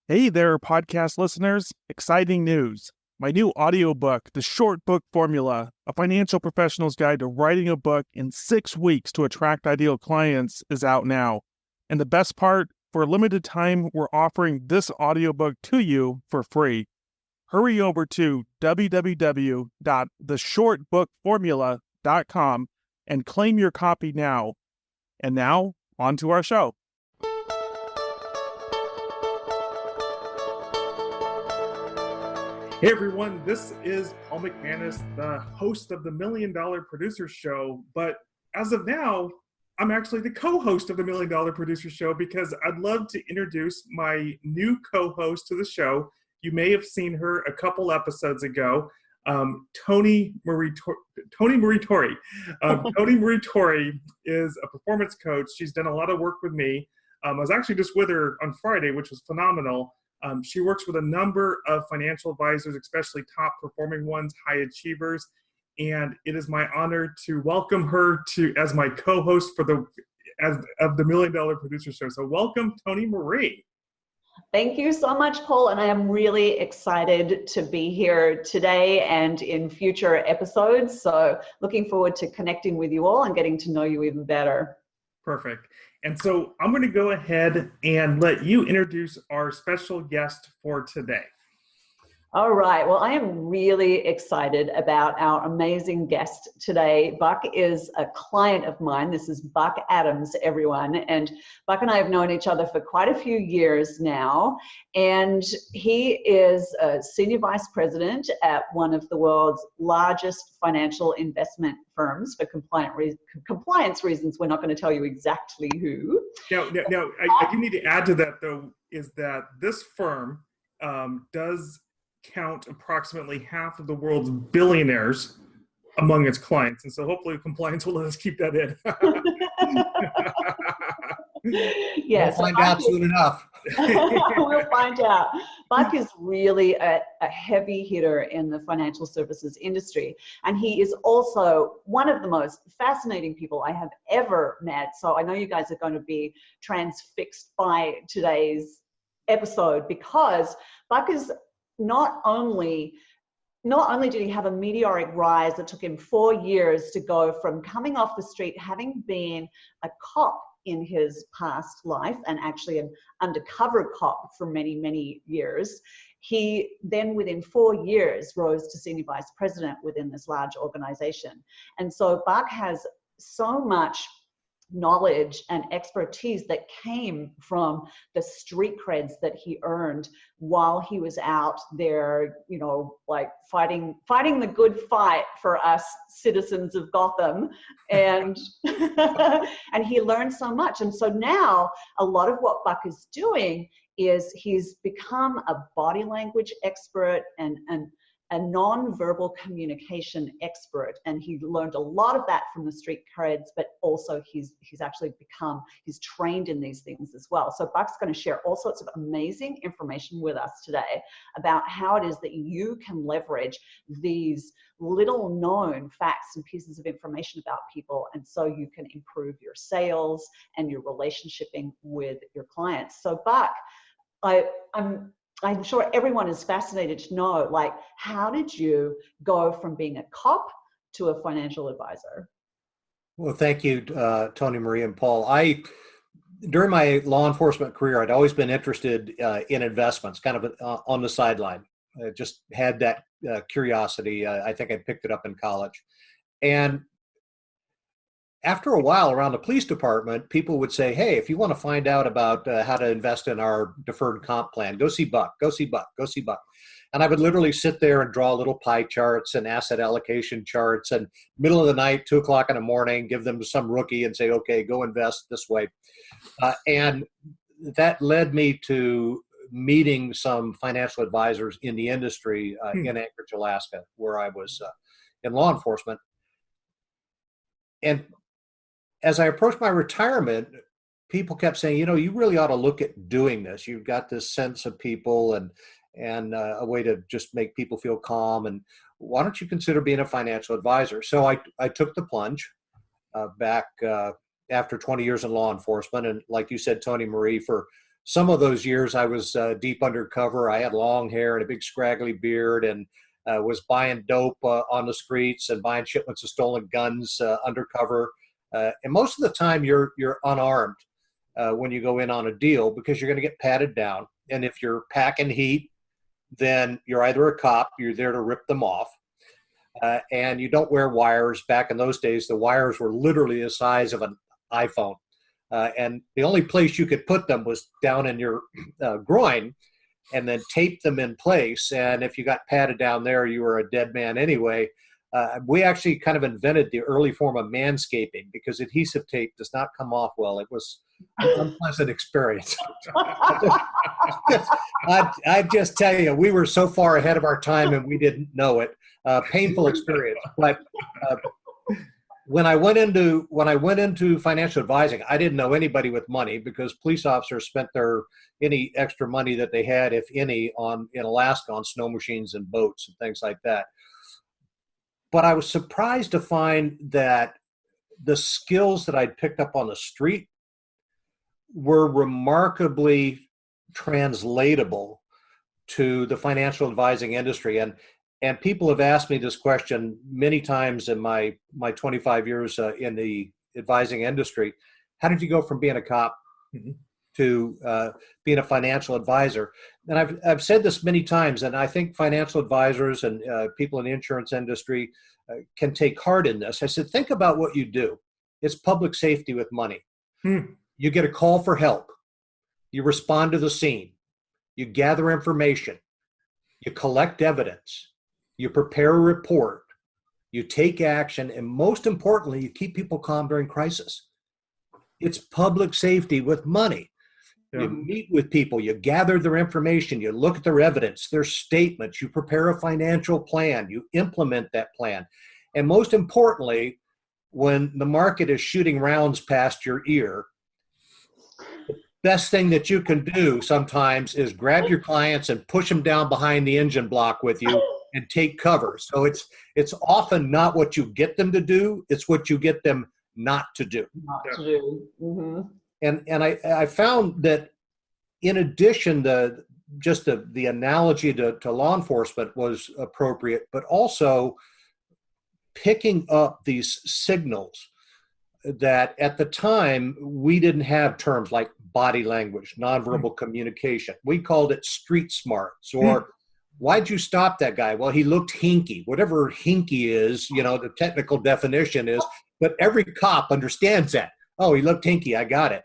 Hey there, podcast listeners. Exciting news. My new audiobook, The Short Book Formula, A Financial Professional's Guide to Writing a Book in 6 Weeks to Attract Ideal Clients, is out now. And the best part, for a limited time, we're offering this audiobook to you for free. Hurry over to www.theshortbookformula.com and claim your copy now. And now, on to our show. Hey everyone, this is Paul McManus, the host of the $1 Million Producer Show. But as of now, I'm actually the co-host of the $1 Million Producer Show because I'd love to introduce my new co-host to the show. You may have seen her a couple episodes ago, Tony Maree Torrey. Tony Maree Torrey is a performance coach. She's done a lot of work with me. I was actually just with her on Friday, which was phenomenal. She works with a number of financial advisors, especially top performing ones, high achievers. And it is my honor to welcome her as my co-host of the $1 Million Producer Show. So welcome, Tony Maree. Thank you so much, Paul. And I am really excited to be here today and in future episodes. So looking forward to connecting with you all and getting to know you even better. Perfect. And so I'm going to go ahead and let you introduce our special guest for today. All right. Well, I am really excited about our amazing guest today. Buck is a client of mine. This is Buck Adams, everyone. And Buck and I have known each other for quite a few years now. And he is a senior vice president at one of the world's largest financial investment firms for compliance reasons. We're not going to tell you exactly who. Now, I do need to add to that, though, is that this firm does count approximately half of the world's billionaires among its clients. And so hopefully compliance will let us keep that in. Yes. We'll find out soon enough. We'll find out. Buck is really a heavy hitter in the financial services industry. And he is also one of the most fascinating people I have ever met. So I know you guys are going to be transfixed by today's episode because Buck is not only did he have a meteoric rise that took him 4 years to go from coming off the street, having been a cop in his past life and actually an undercover cop for many, many years. He then within 4 years rose to senior vice president within this large organization. And so Buck has so much knowledge and expertise that came from the street creds that he earned while he was out there, you know, like fighting the good fight for us citizens of Gotham. And and he learned so much. And so now a lot of what Buck is doing is he's become a body language expert and a non-verbal communication expert, and he learned a lot of that from the street creds, but also he's trained in these things as well. So Buck's going to share all sorts of amazing information with us today about how it is that you can leverage these little known facts and pieces of information about people, and so you can improve your sales and your relationshiping with your clients. So Buck, I'm sure everyone is fascinated to know, like, how did you go from being a cop to a financial advisor? Well, thank you, Tony, Maree, and Paul. During my law enforcement career, I'd always been interested in investments, kind of on the sideline. I just had that curiosity. I think I picked it up in college. And after a while around the police department, people would say, hey, if you want to find out about how to invest in our deferred comp plan, go see Buck, go see Buck, go see Buck. And I would literally sit there and draw little pie charts and asset allocation charts, and middle of the night, 2:00 in the morning, give them to some rookie and say, okay, go invest this way. And that led me to meeting some financial advisors in the industry in Anchorage, Alaska, where I was in law enforcement. And as I approached my retirement, people kept saying, you know, you really ought to look at doing this. You've got this sense of people and a way to just make people feel calm. And why don't you consider being a financial advisor? So I took the plunge back after 20 years in law enforcement. And like you said, Tony Maree, for some of those years I was deep undercover. I had long hair and a big scraggly beard, and was buying dope on the streets and buying shipments of stolen guns undercover. And most of the time you're unarmed when you go in on a deal, because you're going to get patted down. And if you're packing heat, then you're either a cop, you're there to rip them off, and you don't wear wires. Back in those days, the wires were literally the size of an iPhone. And the only place you could put them was down in your groin, and then tape them in place. And if you got patted down there, you were a dead man anyway. We actually kind of invented the early form of manscaping, because adhesive tape does not come off well. It was an unpleasant experience. I just tell you, we were so far ahead of our time and we didn't know it. Painful experience. But when I went into financial advising, I didn't know anybody with money, because police officers spent any extra money that they had, if any, in Alaska on snow machines and boats and things like that. But I was surprised to find that the skills that I'd picked up on the street were remarkably translatable to the financial advising industry. And people have asked me this question many times in my 25 years in the advising industry. How did you go from being a cop to being a financial advisor? And I've said this many times, and I think financial advisors and people in the insurance industry can take heart in this. I said, think about what you do. It's public safety with money. You get a call for help. You respond to the scene. You gather information. You collect evidence. You prepare a report. You take action. And most importantly, you keep people calm during crisis. It's public safety with money. Yeah. You meet with people, you gather their information, you look at their evidence, their statements, you prepare a financial plan, you implement that plan. And most importantly, when the market is shooting rounds past your ear, the best thing that you can do sometimes is grab your clients and push them down behind the engine block with you and take cover. So it's often not what you get them to do, it's what you get them not to do. Not to do. Mm-hmm. And I found that, in addition, the analogy to law enforcement was appropriate, but also picking up these signals that at the time we didn't have terms like body language, nonverbal communication. We called it street smarts, or why'd you stop that guy? Well, he looked hinky. Whatever hinky is, the technical definition is, but every cop understands that. Oh, he looked hinky. I got it.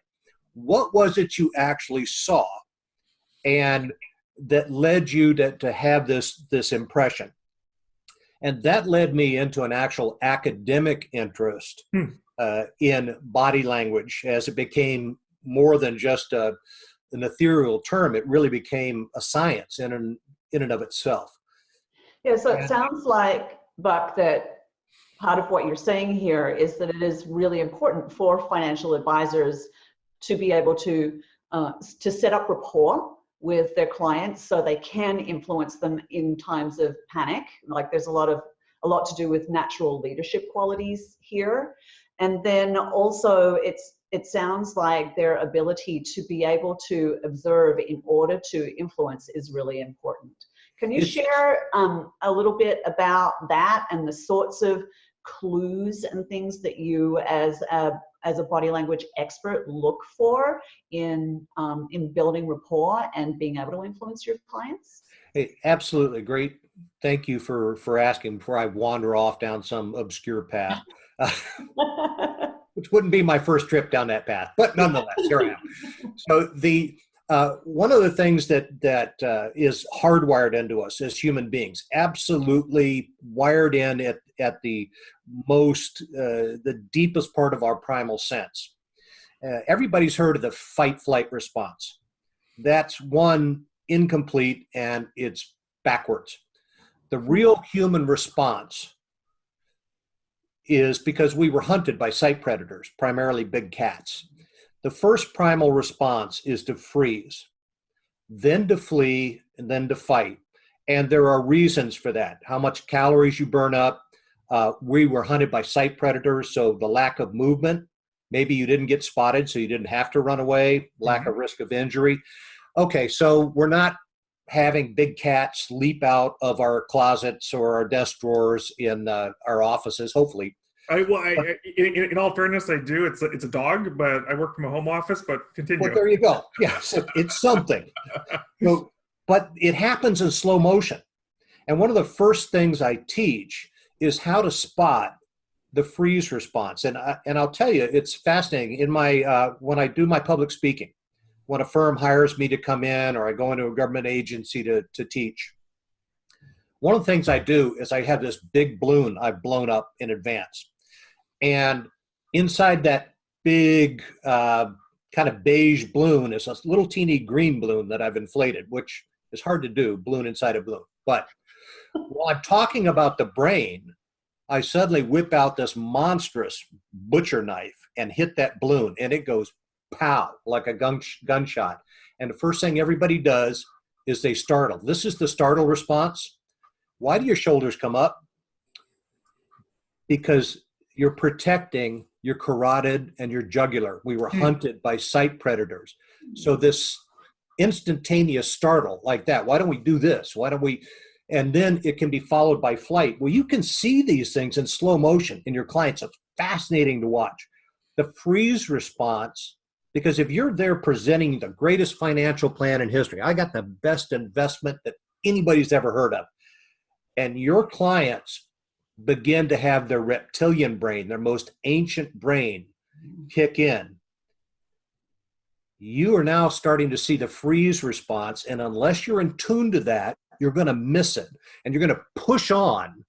What was it you actually saw and that led you to have this impression? And that led me into an actual academic interest in body language. As it became more than just an ethereal term, it really became a science in and of itself. Yeah, so it sounds like, Buck, that part of what you're saying here is that it is really important for financial advisors to be able to set up rapport with their clients so they can influence them in times of panic. Like, there's a lot to do with natural leadership qualities here. And then also it sounds like their ability to be able to observe in order to influence is really important. Can you share a little bit about that and the sorts of clues and things that you as a body language expert look for in building rapport and being able to influence your clients? Hey, absolutely. Great. Thank you for asking before I wander off down some obscure path, which wouldn't be my first trip down that path, but nonetheless, here I am. So one of the things that is hardwired into us as human beings, absolutely wired in at the deepest part of our primal sense. Everybody's heard of the fight-flight response. That's one incomplete, and it's backwards. The real human response is because we were hunted by sight predators, primarily big cats. The first primal response is to freeze, then to flee, and then to fight. And there are reasons for that. How much calories you burn up. We were hunted by sight predators, so the lack of movement Maybe you didn't get spotted, so you didn't have to run away, lack of risk of injury. Okay, so we're not having big cats leap out of our closets or our desk drawers in our offices, hopefully. In all fairness, I do. It's a dog, but I work from a home office. But continue. Well, there you go. Yes, it's something. So, but it happens in slow motion. And one of the first things I teach is how to spot the freeze response. And I'll tell you, it's fascinating. In my when I do my public speaking, when a firm hires me to come in, or I go into a government agency to teach, one of the things I do is I have this big balloon I've blown up in advance. And inside that big kind of beige balloon is a little teeny green balloon that I've inflated, which is hard to do, balloon inside a balloon. But while I'm talking about the brain, I suddenly whip out this monstrous butcher knife and hit that balloon, and it goes pow, like a gunshot. And the first thing everybody does is they startle. This is the startle response. Why do your shoulders come up? Because you're protecting your carotid and your jugular. We were hunted by sight predators. So this instantaneous startle like that, why don't we do this? Why don't we? And then it can be followed by flight. Well, you can see these things in slow motion in your clients. It's fascinating to watch. The freeze response, because if you're there presenting the greatest financial plan in history, I got the best investment that anybody's ever heard of, and your clients begin to have their reptilian brain, their most ancient brain, kick in, you are now starting to see the freeze response. And unless you're in tune to that, you're going to miss it. And you're going to push on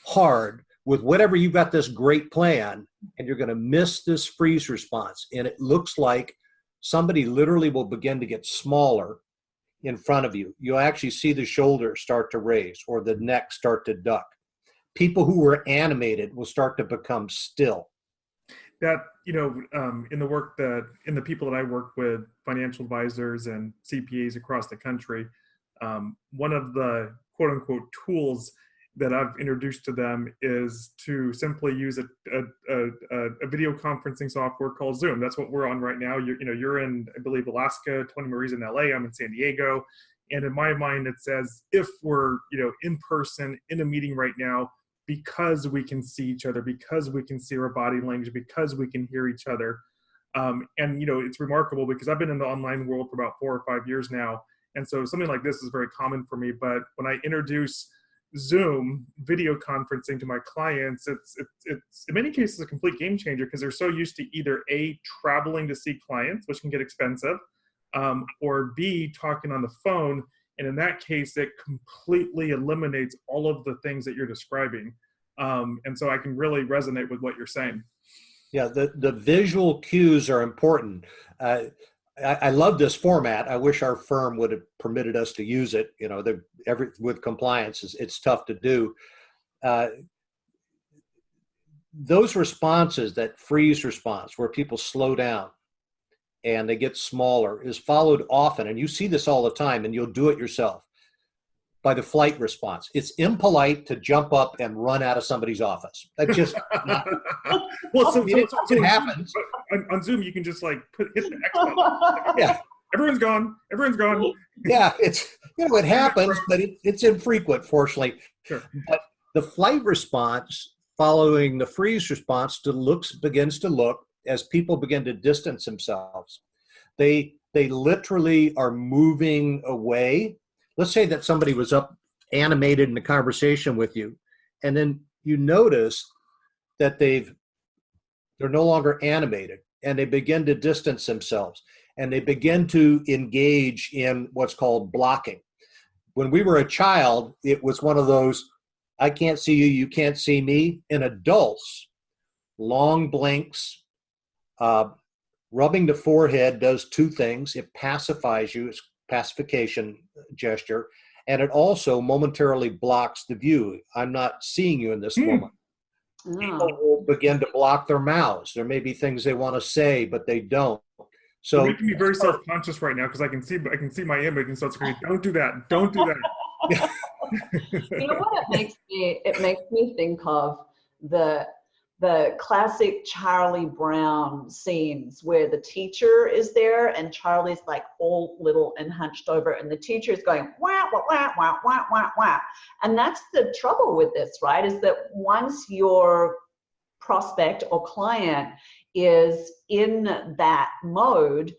hard with whatever you've got this great plan, and you're going to miss this freeze response. And it looks like somebody literally will begin to get smaller in front of you. You'll actually see the shoulders start to raise or the neck start to duck. People who were animated will start to become still. That, in the people that I work with, financial advisors and CPAs across the country, one of the quote unquote tools that I've introduced to them is to simply use a video conferencing software called Zoom. That's what we're on right now. You're in, I believe, Alaska, Tony Maree's in LA, I'm in San Diego. And in my mind, it says, if we're, in person in a meeting right now, because we can see each other, because we can see our body language, because we can hear each other. It's remarkable because I've been in the online world for about 4 or 5 years now. And so something like this is very common for me. But when I introduce Zoom video conferencing to my clients, it's in many cases a complete game changer, because they're so used to either A, traveling to see clients, which can get expensive, or B, talking on the phone. And in that case, it completely eliminates all of the things that you're describing. And so I can really resonate with what you're saying. Yeah, the visual cues are important. I love this format. I wish our firm would have permitted us to use it. With compliance, it's tough to do. Those responses, that freeze response where people slow down and they get smaller, is followed often, and you see this all the time, and you'll do it yourself, by the flight response. It's impolite to jump up and run out of somebody's office. That just it happens. On Zoom, you can just hit the X button. Yeah, everyone's gone. Yeah, it happens, but it's infrequent, fortunately. Sure. But the flight response following the freeze response begins to look, as people begin to distance themselves, they literally are moving away. Let's say that somebody was up animated in a conversation with you, and then you notice that they're no longer animated, and they begin to distance themselves, and they begin to engage in what's called blocking. When we were a child, it was one of those, I can't see you, you can't see me. In adults, long blinks, rubbing the forehead does two things. It pacifies you. It's pacification gesture. And it also momentarily blocks the view. I'm not seeing you in this moment. Oh. People will begin to block their mouths. There may be things they want to say, but they don't. So you're making me very self-conscious right now, because I can see my image and start screaming, don't do that. Don't do that. You know what it makes me think of? the classic Charlie Brown scenes where the teacher is there and Charlie's like all little and hunched over and the teacher is going, wah, wah, wah, wah, wah, wah, wah. And that's the trouble with this, right? Is that once your prospect or client is in that mode,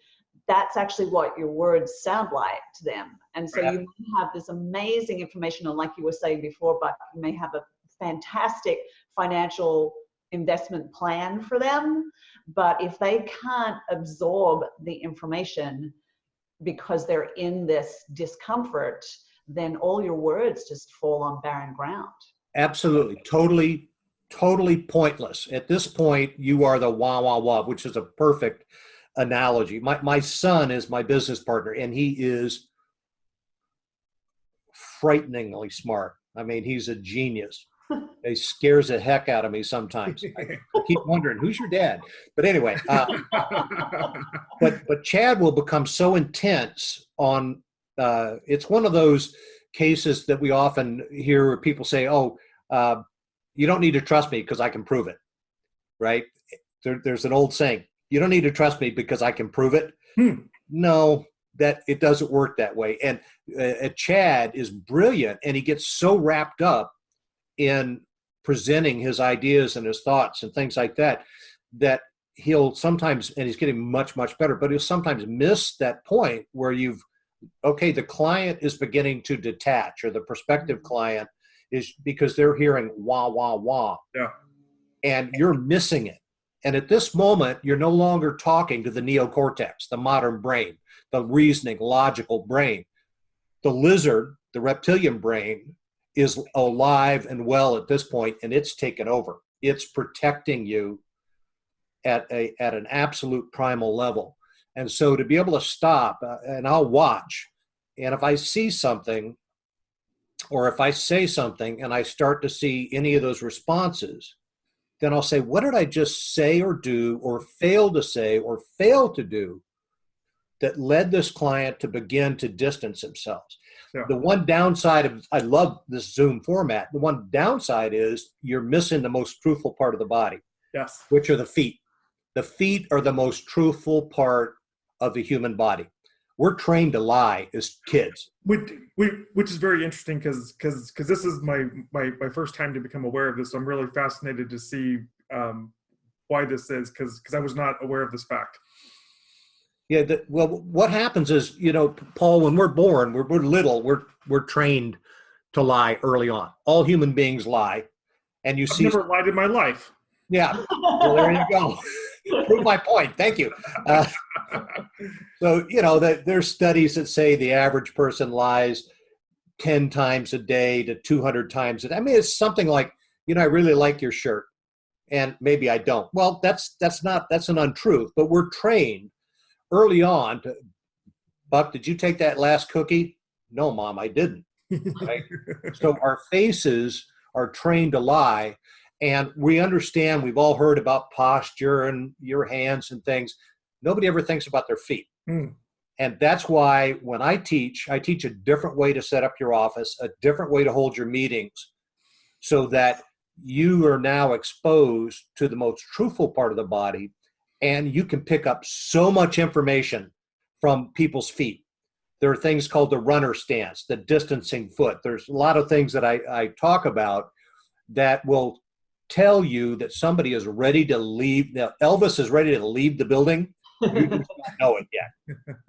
that's actually what your words sound like to them. And so you may have this amazing information, and like you were saying before, but you may have a fantastic financial investment plan for them, but if they can't absorb the information because they're in this discomfort, then all your words just fall on barren ground. Absolutely. Totally pointless. At this point, you are the wah, wah, wah, which is a perfect analogy. My son is my business partner, and he is frighteningly smart. I mean, he's a genius. He scares the heck out of me sometimes. I keep wondering, who's your dad? But anyway, but Chad will become so intense on, it's one of those cases that we often hear where people say, oh, you don't need to trust me because I can prove it, right? There's an old saying, you don't need to trust me because I can prove it. No, that it doesn't work that way. And Chad is brilliant, and he gets so wrapped up in presenting his ideas and his thoughts and things like that, that he'll sometimes, and he's getting much, much better, but he'll sometimes miss that point where the client is beginning to detach, or the prospective client is, because they're hearing wah, wah, wah. Yeah. And you're missing it. And at this moment, you're no longer talking to the neocortex, the modern brain, the reasoning, logical brain. The lizard, the reptilian brain, is alive and well at this point, and it's taken over. It's protecting you at an absolute primal level. And so to be able to stop, and I'll watch, and if I see something, or if I say something and I start to see any of those responses, then I'll say, what did I just say or do, or fail to say, or fail to do, that led this client to begin to distance themselves? Yeah. The one downside of, I love this Zoom format, the one downside is you're missing the most truthful part of the body. Yes. Which are the feet. The feet are the most truthful part of the human body. We're trained to lie as kids. Which is very interesting, because this is my first time to become aware of this. So I'm really fascinated to see why this is, because I was not aware of this fact. Yeah. Well, what happens is, Paul, when we're born, we're little, we're trained to lie early on. All human beings lie, and I've never lied in my life. Yeah. Well, there you go. Prove my point. Thank you. So, there's studies that say the average person lies 10 times a day to 200 times a day. I mean, it's something like, I really like your shirt, and maybe I don't. Well, that's an untruth, but we're trained early on to, Buck, did you take that last cookie? No, Mom, I didn't. Right? So our faces are trained to lie. And we understand, we've all heard about posture and your hands and things. Nobody ever thinks about their feet. And that's why when I teach a different way to set up your office, a different way to hold your meetings, so that you are now exposed to the most truthful part of the body, and you can pick up so much information from people's feet. There are things called the runner stance, the distancing foot. There's a lot of things that I talk about that will tell you that somebody is ready to leave. Now, Elvis is ready to leave the building. You just don't know it yet,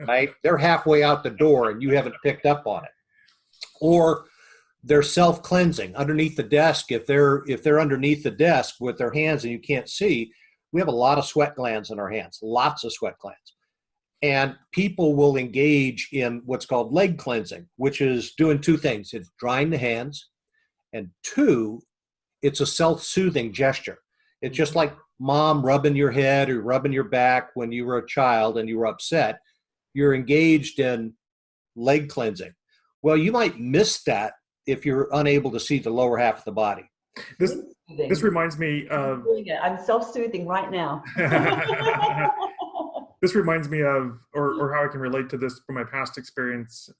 right? They're halfway out the door and you haven't picked up on it. Or they're self-cleansing underneath the desk. If they're underneath the desk with their hands and you can't see, we have a lot of sweat glands in our hands, lots of sweat glands. And people will engage in what's called leg cleansing, which is doing two things. It's drying the hands, and two, it's a self-soothing gesture. It's just like mom rubbing your head or rubbing your back when you were a child and you were upset. You're engaged in leg cleansing. Well, you might miss that if you're unable to see the lower half of the body. This reminds me of... I'm self-soothing right now. This reminds me of, or how I can relate to this from my past experience,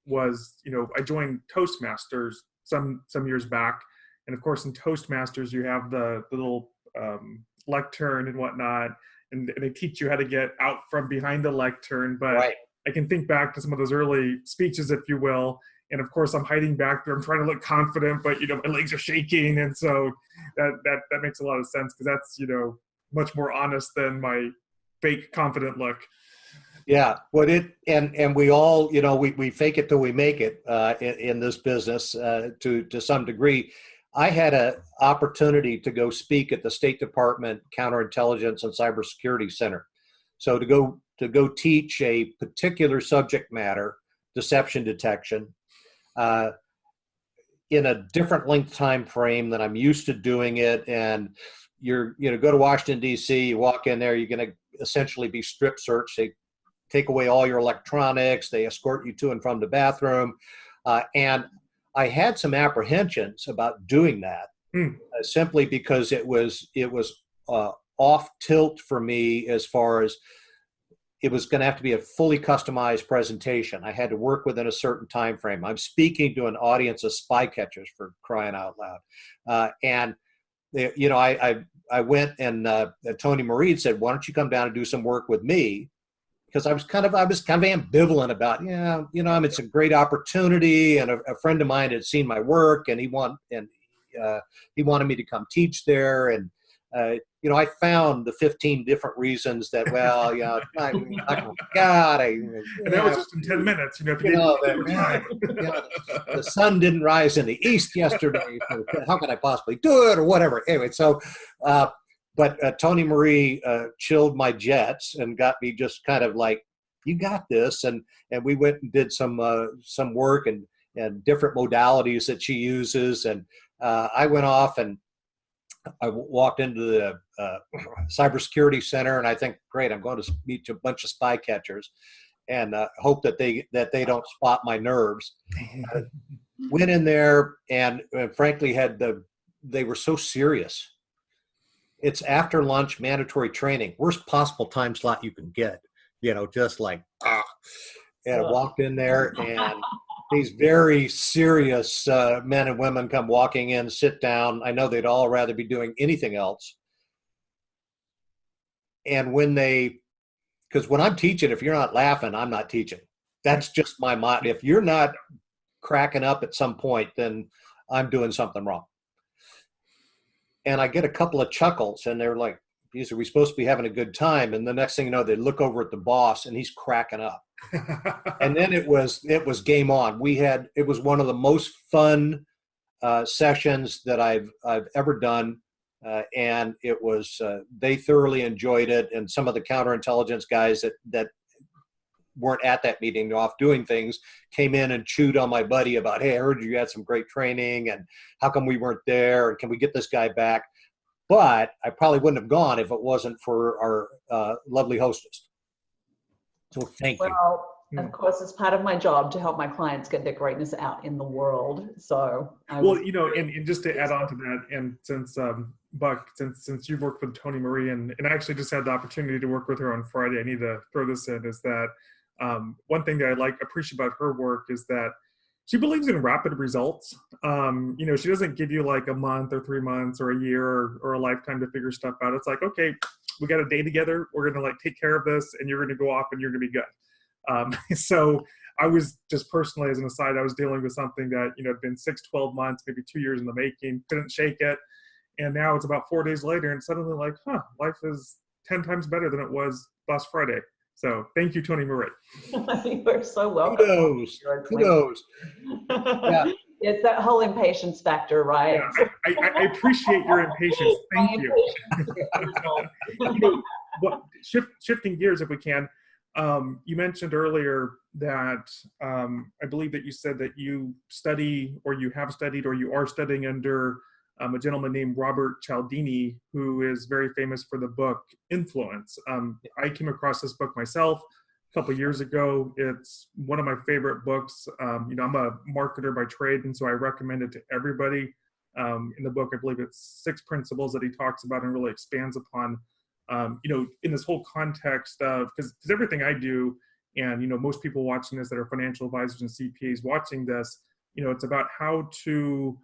was, I joined Toastmasters some years back. And of course, in Toastmasters, you have the little lectern and whatnot, and they teach you how to get out from behind the lectern. But Right. I can think back to some of those early speeches, if you will. And of course, I'm hiding back there. I'm trying to look confident, but my legs are shaking, and so that makes a lot of sense, because that's much more honest than my fake confident look. Yeah, and we all, we fake it till we make it in this business to some degree. I had an opportunity to go speak at the State Department Counterintelligence and Cybersecurity Center. So to go teach a particular subject matter, deception detection, in a different length time frame than I'm used to doing it. And go to Washington, D.C., you walk in there, you're going to essentially be strip searched. They take away all your electronics. They escort you to and from the bathroom. And I had some apprehensions about doing that simply because it was off tilt for me, as far as it was going to have to be a fully customized presentation. I had to work within a certain time frame. I'm speaking to an audience of spy catchers, for crying out loud. And I went, and Tony Maree said, "Why don't you come down and do some work with me?" Because I was kind of ambivalent about, it's a great opportunity, and a friend of mine had seen my work, and he wanted me to come teach there, and I found the 15 different reasons that, and that was just in 10 minutes, the sun didn't rise in the east yesterday, so how could I possibly do it, or whatever. Anyway, so. But Tony Maree chilled my jets and got me just kind of like, "You got this," and we went and did some work and different modalities that she uses, and I went off and I walked into the cybersecurity center, and I think, great, I'm going to meet a bunch of spy catchers, and hope that they don't spot my nerves. Went in there and frankly they were so serious. It's after lunch mandatory training, worst possible time slot you can get, just like, and I walked in there, and these very serious men and women come walking in, sit down. I know they'd all rather be doing anything else. And because when I'm teaching, if you're not laughing, I'm not teaching. That's just my mind. If you're not cracking up at some point, then I'm doing something wrong. And I get a couple of chuckles, and they're like, "Geez, are we supposed to be having a good time?" And the next thing you know, they look over at the boss, and he's cracking up. And then it was game on. It was one of the most fun sessions that I've ever done, and it was they thoroughly enjoyed it. And some of the counterintelligence guys that weren't at that meeting, they're off doing things, came in and chewed on my buddy about, "Hey, I heard you had some great training, and how come we weren't there? And can we get this guy back?" But I probably wouldn't have gone if it wasn't for our lovely hostess. So thank you. Well, of course, it's part of my job to help my clients get their greatness out in the world. So, and just to add on to that, and since Buck, since you've worked with Tony Maree, and I actually just had the opportunity to work with her on Friday, I need to throw this in, is that one thing that I appreciate about her work is that she believes in rapid results. She doesn't give you like a month or 3 months or a year or a lifetime to figure stuff out. It's like, okay, we got a day together. We're going to take care of this, and you're going to go off and you're going to be good. So I was just personally, as an aside, I was dealing with something that, had been 6, 12 months, maybe 2 years in the making, couldn't shake it. And now it's about 4 days later, and suddenly life is 10 times better than it was last Friday. So thank you, Tony Maree. You're so welcome. Kudos. Yeah. It's that whole impatience factor, right? Yeah, I appreciate your impatience. Thank you. Shifting gears, if we can, you mentioned earlier that I believe that you said that you study, or you have studied, or you are studying under a gentleman named Robert Cialdini, who is very famous for the book Influence. I came across this book myself a couple of years ago. It's one of my favorite books. I'm a marketer by trade, and so I recommend it to everybody. In the book, I believe it's 6 principles that he talks about and really expands upon, in this whole context of, because everything I do, and, most people watching this that are financial advisors and CPAs watching this, it's about how to,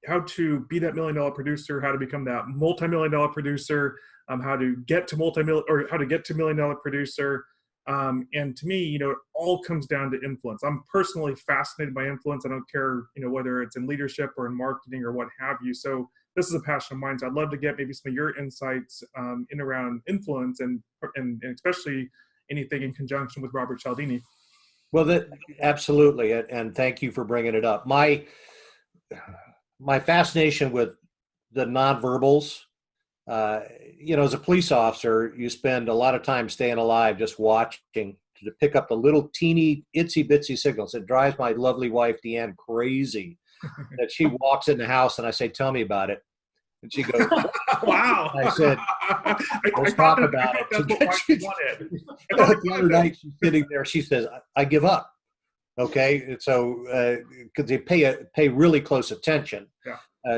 to be that $1 million producer, how to become that multi-million-dollar producer, how to get to how to get to $1 million producer. And to me, it all comes down to influence. I'm personally fascinated by influence. I don't care, whether it's in leadership or in marketing or what have you. So this is a passion of mine. So I'd love to get maybe some of your insights in around influence and especially anything in conjunction with Robert Cialdini. Well, absolutely. And thank you for bringing it up. My fascination with the nonverbals, as a police officer, you spend a lot of time staying alive just watching to pick up the little teeny itsy bitsy signals. It drives my lovely wife, Deanne, crazy that she walks in the house and I say, tell me about it. And she goes, wow. I said, let's talk about it. The other night she's sitting there, she says, I give up. Okay. And so, because they pay really close attention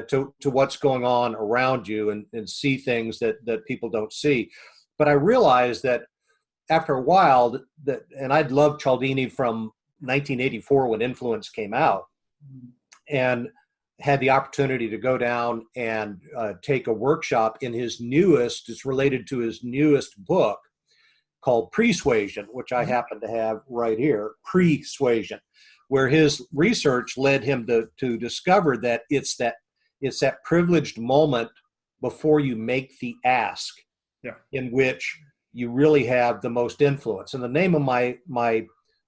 to what's going on around you and see things that people don't see. But I realized that after a while and I'd loved Cialdini from 1984 when Influence came out, and had the opportunity to go down and take a workshop in it's related to his newest book called Persuasion, which I happen to have right here, Persuasion, where his research led him to discover that it's that privileged moment before you make the ask in which you really have the most influence. And the name of my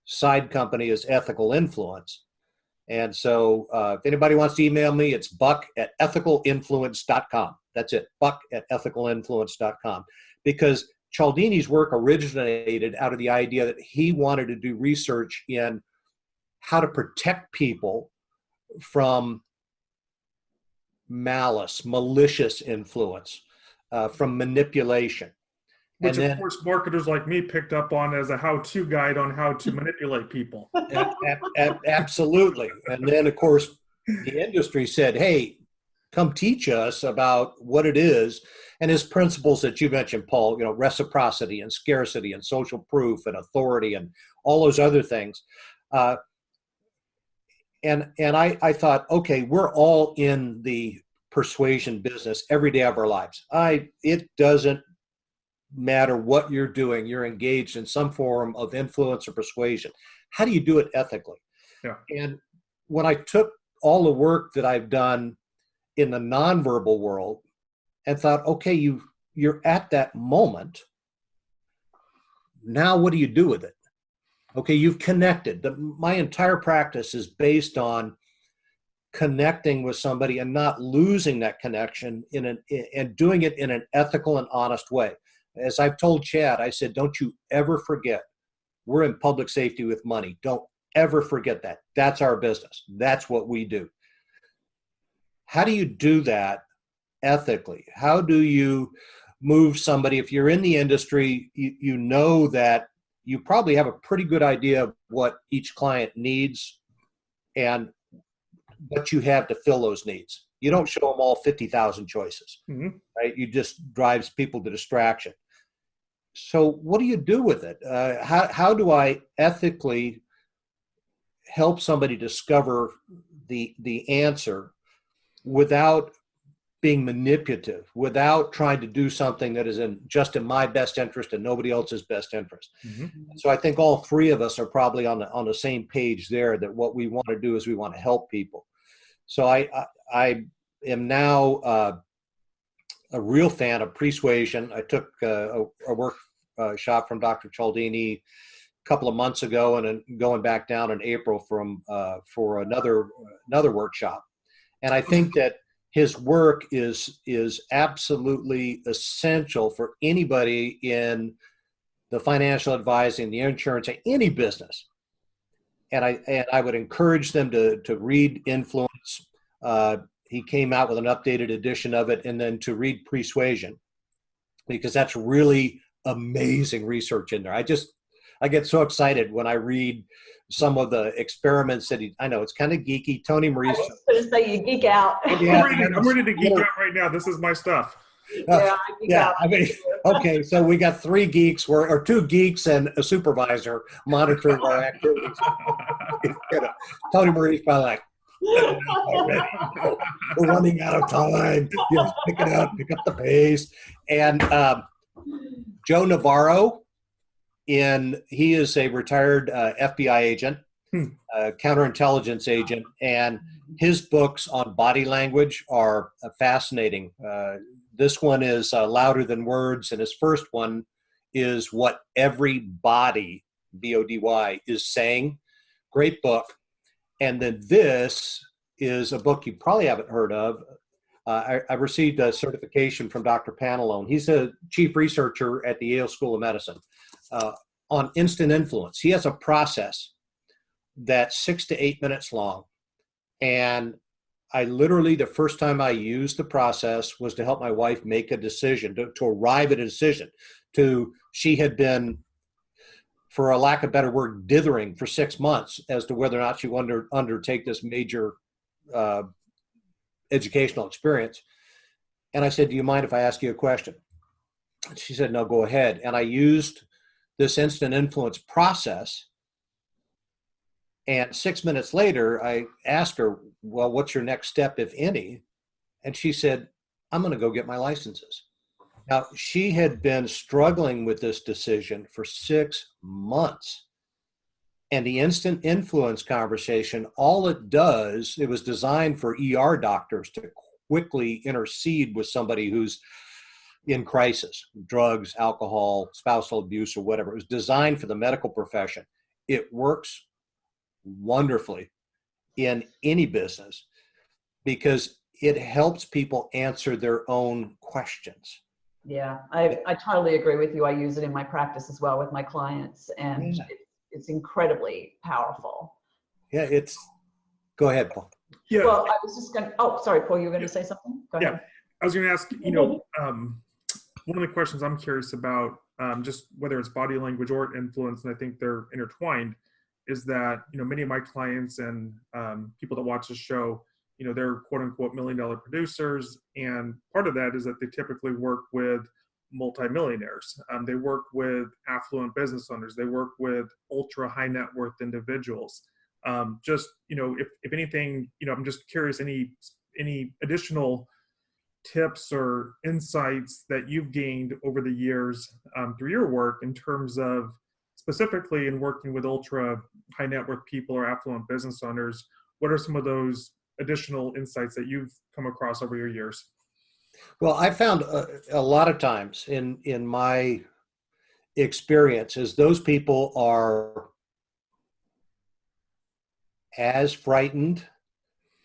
side company is Ethical Influence. And so if anybody wants to email me, it's buck@ethicalinfluence.com. That's it, buck@ethicalinfluence.com. Because Cialdini's work originated out of the idea that he wanted to do research in how to protect people from malice, malicious influence, from manipulation. Which, of course, marketers like me picked up on as a how-to guide on how to manipulate people. Absolutely. And then, of course, the industry said, hey, come teach us about what it is. And his principles that you mentioned, Paul, reciprocity and scarcity and social proof and authority and all those other things. And I thought, okay, we're all in the persuasion business every day of our lives. It doesn't matter what you're doing, you're engaged in some form of influence or persuasion. How do you do it ethically? Yeah. And when I took all the work that I've done in the nonverbal world and thought, okay, you're at that moment. Now what do you do with it? Okay, you've connected. My entire practice is based on connecting with somebody and not losing that connection and doing it in an ethical and honest way. As I've told Chad, I said, don't you ever forget, we're in public safety with money. Don't ever forget that. That's our business. That's what we do. How do you do that ethically? How do you move somebody? If you're in the industry, you know that you probably have a pretty good idea of what each client needs and what you have to fill those needs. You don't show them all 50,000 choices, right? You just drives people to distraction. So what do you do with it? How do I ethically help somebody discover the answer without being manipulative, without trying to do something that is just in my best interest and nobody else's best interest? So I think all three of us are probably on the same page there, that what we want to do is we want to help people. So I am now a real fan of Persuasion. I took a workshop from Dr. Cialdini a couple of months ago, and then going back down in April for another workshop. And I think that his work is absolutely essential for anybody in the financial advising, the insurance, any business. And I would encourage them to read Influence. He came out with an updated edition of it, and then to read Persuasion, because that's really amazing research in there. I get so excited when I read some of the experiments that I know it's kind of geeky. Tony Maree. I was going to say you geek out. I'm ready to geek out right now. This is my stuff. I geek out. I mean, okay, so we got 3 geeks, or 2 geeks and a supervisor monitoring our activities. Tony Maree's probably like, We're running out of time. Yes, pick it up, pick up the pace. And Joe Navarro, he is a retired FBI agent, counterintelligence agent, and his books on body language are fascinating. This one is Louder Than Words, and his first one is What Every Body, B-O-D-Y, is Saying. Great book. And then this is a book you probably haven't heard of. I received a certification from Dr. Pantalone. He's a chief researcher at the Yale School of Medicine on instant influence. He has a process that's 6 to 8 minutes long. And I literally, the first time I used the process was to help my wife make a decision, to arrive at a decision. She had been, for a lack of better word, dithering for 6 months as to whether or not she wanted to undertake this major educational experience. And I said, do you mind if I ask you a question? And she said, no, go ahead. And I used this instant influence process. And 6 minutes later, I asked her, well, what's your next step, if any? And she said, I'm going to go get my licenses. Now, she had been struggling with this decision for 6 months. And the instant influence conversation, all it does, it was designed for ER doctors to quickly intercede with somebody who's in crisis, drugs, alcohol, spousal abuse, or whatever. It was designed for the medical profession. It works wonderfully in any business because it helps people answer their own questions. Yeah, I totally agree with you. I use it in my practice as well with my clients, and it's incredibly powerful. Yeah, go ahead, Paul. Yeah. Well, I was just going to, oh, sorry, Paul, you were going to say something? Go ahead. Yeah, I was going to ask, one of the questions I'm curious about, just whether it's body language or influence, and I think they're intertwined, is that, many of my clients and people that watch the show, they're quote unquote $1 million producers. And part of that is that they typically work with multimillionaires. They work with affluent business owners. They work with ultra high net worth individuals. If anything, I'm just curious, any additional tips or insights that you've gained over the years through your work in terms of specifically in working with ultra high net worth people or affluent business owners. What are some of those additional insights that you've come across over your years? Well, I found a lot of times in my experience is those people are as frightened,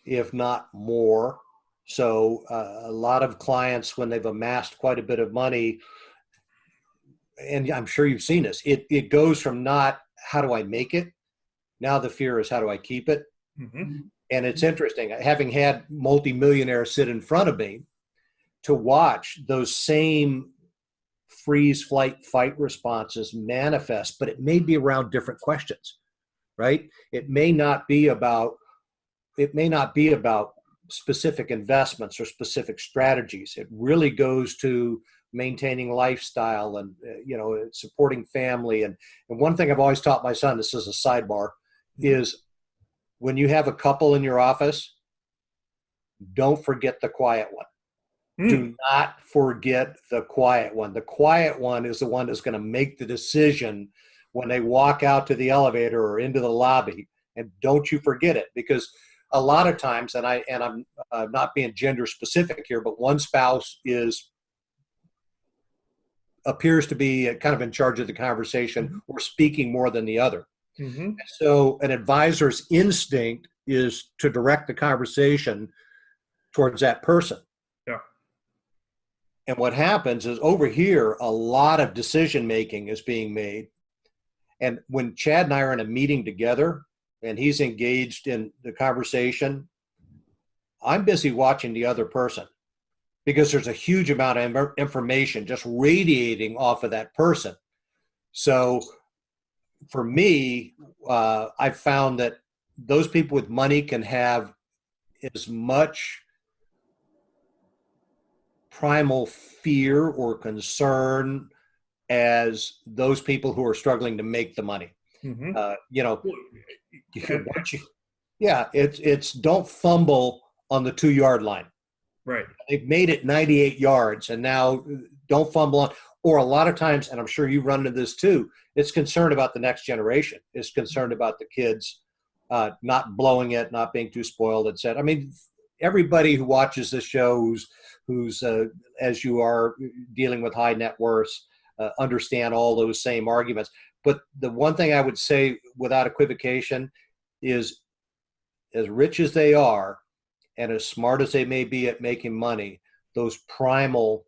if not more. So a lot of clients, when they've amassed quite a bit of money, and I'm sure you've seen this, it goes from not how do I make it? Now the fear is how do I keep it? Mm-hmm. And it's interesting, having had multimillionaires sit in front of me, to watch those same freeze, flight, fight responses manifest, but it may be around different questions, right? It may not be about specific investments or specific strategies. It really goes to maintaining lifestyle and supporting family. And one thing I've always taught my son, this is a sidebar, is when you have a couple in your office, don't forget the quiet one. Do not forget the quiet one. The quiet one is the one that's going to make the decision when they walk out to the elevator or into the lobby. And don't you forget it, because a lot of times, and I'm not being gender specific here, but one spouse appears to be kind of in charge of the conversation or speaking more than the other. Mm-hmm. So an advisor's instinct is to direct the conversation towards that person. And what happens is over here, a lot of decision making is being made. And when Chad and I are in a meeting together and he's engaged in the conversation, I'm busy watching the other person because there's a huge amount of information just radiating off of that person. So for me, I've found that those people with money can have as much primal fear or concern as those people who are struggling to make the money. Mm-hmm. Yeah, it's don't fumble on the 2-yard line. Right. They've made it 98 yards, and now don't fumble on. Or a lot of times, and I'm sure you run into this too, it's concerned about the next generation. It's concerned about the kids not blowing it, not being too spoiled, etc. I mean, everybody who watches this show, who's as you are dealing with high net worths, understand all those same arguments. But the one thing I would say without equivocation is, as rich as they are and as smart as they may be at making money, those primal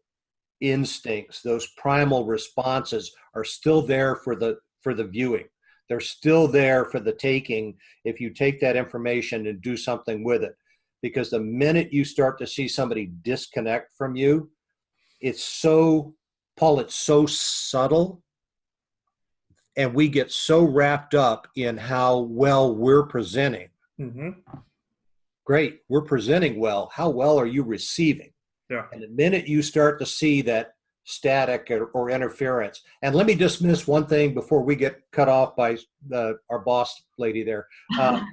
instincts, those primal responses are still there for the viewing. They're still there for the taking if you take that information and do something with it. Because the minute you start to see somebody disconnect from you, it's so, Paul, it's so subtle. And we get so wrapped up in how well we're presenting. Mm-hmm. Great, we're presenting well. How well are you receiving? Yeah. And the minute you start to see that static or interference, and let me dismiss one thing before we get cut off by our boss lady there. Yeah,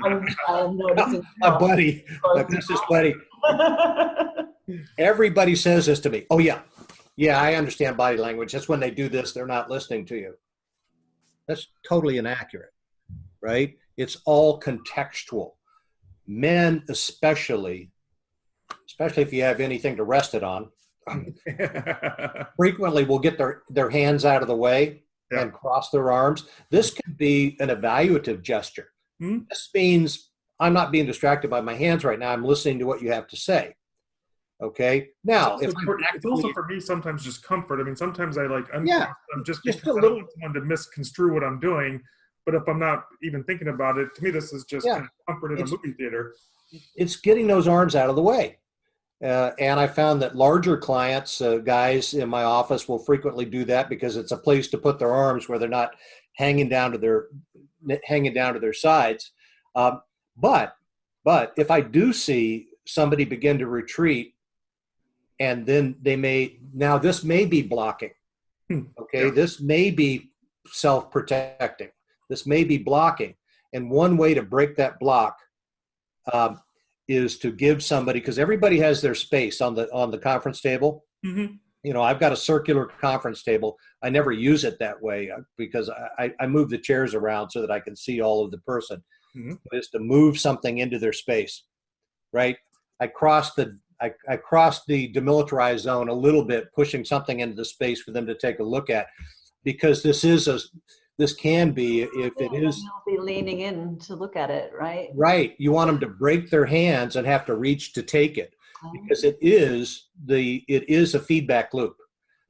I'm noticing. My buddy, my business buddy. Everybody says this to me. Oh, yeah, I understand body language. That's when they do this, they're not listening to you. That's totally inaccurate, right? It's all contextual. Men especially if you have anything to rest it on, frequently will get their hands out of the way and cross their arms. This could be an evaluative gesture. Mm-hmm. This means I'm not being distracted by my hands right now. I'm listening to what you have to say. Okay. Now, it's also for me sometimes just comfort. I mean, sometimes I like I'm just because a I little, don't want someone to misconstrue what I'm doing. But if I'm not even thinking about it, to me this is just kind of comfort in a movie theater. It's getting those arms out of the way. And I found that larger clients, guys in my office, will frequently do that because it's a place to put their arms where they're not hanging down to their sides. But if I do see somebody begin to retreat, and then this may be blocking. Okay, this may be self-protecting. This may be blocking. And one way to break that block is to give somebody, because everybody has their space on the conference table. Mm-hmm. You know, I've got a circular conference table. I never use it that way because I move the chairs around so that I can see all of the person. Mm-hmm. It's to move something into their space, right? I cross the demilitarized zone a little bit, pushing something into the space for them to take a look at, because this can be, if it is, you'll be leaning in to look at it, right? Right. You want them to break their hands and have to reach to take it, because it is a feedback loop.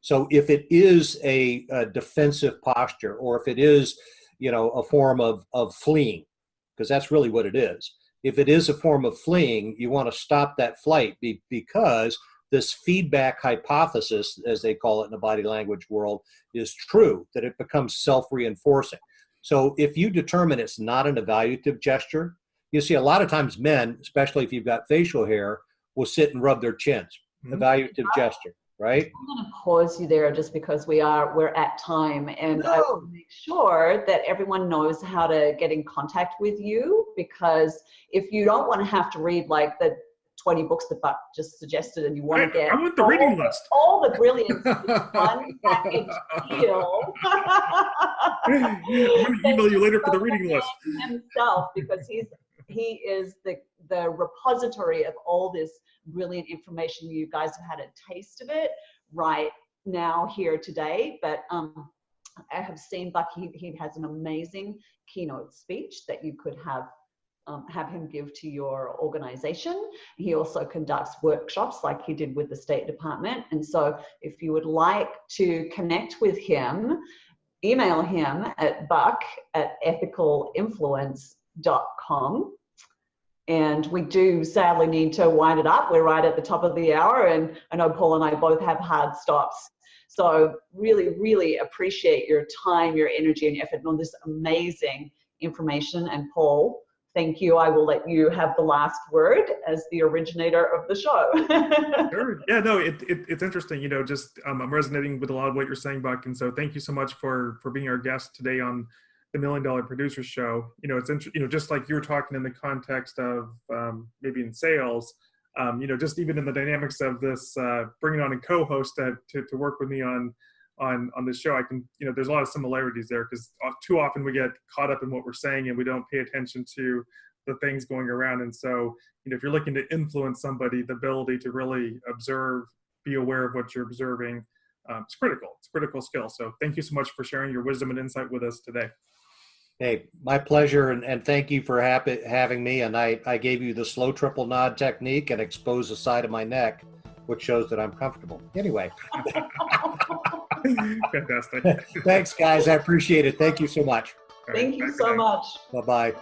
So if it is a defensive posture, or if it is, a form of fleeing, because that's really what it is. If it is a form of fleeing, you want to stop that flight because this feedback hypothesis, as they call it in the body language world, is true, that it becomes self-reinforcing. So if you determine it's not an evaluative gesture, you see a lot of times men, especially if you've got facial hair, will sit and rub their chins. Mm-hmm. Evaluative gesture, right? I'm going to pause you there just because we're at time, and I want to make sure that everyone knows how to get in contact with you, because if you don't want to have to read like the 20 books that Buck just suggested, and you want to get I want the reading list. All the brilliance in one package deal. I'm going to email you later for the reading list. Himself, because he is the repository of all this brilliant information. You guys have had a taste of it right now here today, but I have seen Buck. He has an amazing keynote speech that you could have him give to your organization. He also conducts workshops like he did with the State Department. And so if you would like to connect with him, email him at buck@ethicalinfluence.com. And we do sadly need to wind it up. We're right at the top of the hour, and I know Paul and I both have hard stops. So really, really appreciate your time, your energy, and effort on this amazing information. And Paul, thank you. I will let you have the last word as the originator of the show. Sure. Yeah, no, it's interesting. I'm resonating with a lot of what you're saying, Buck. And so thank you so much for being our guest today on the $1 Million Producer Show, it's just like you were talking in the context of maybe in sales, just even in the dynamics of this, bringing on a co-host to work with me on this show, I can, there's a lot of similarities there, because too often we get caught up in what we're saying and we don't pay attention to the things going around. And so, if you're looking to influence somebody, the ability to really observe, be aware of what you're observing, it's critical. It's a critical skill. So thank you so much for sharing your wisdom and insight with us today. Hey, my pleasure, and thank you for having me. And I gave you the slow triple nod technique and exposed the side of my neck, which shows that I'm comfortable. Anyway. Fantastic. Thanks, guys. I appreciate it. Thank you so much. Thank you so much. Bye-bye.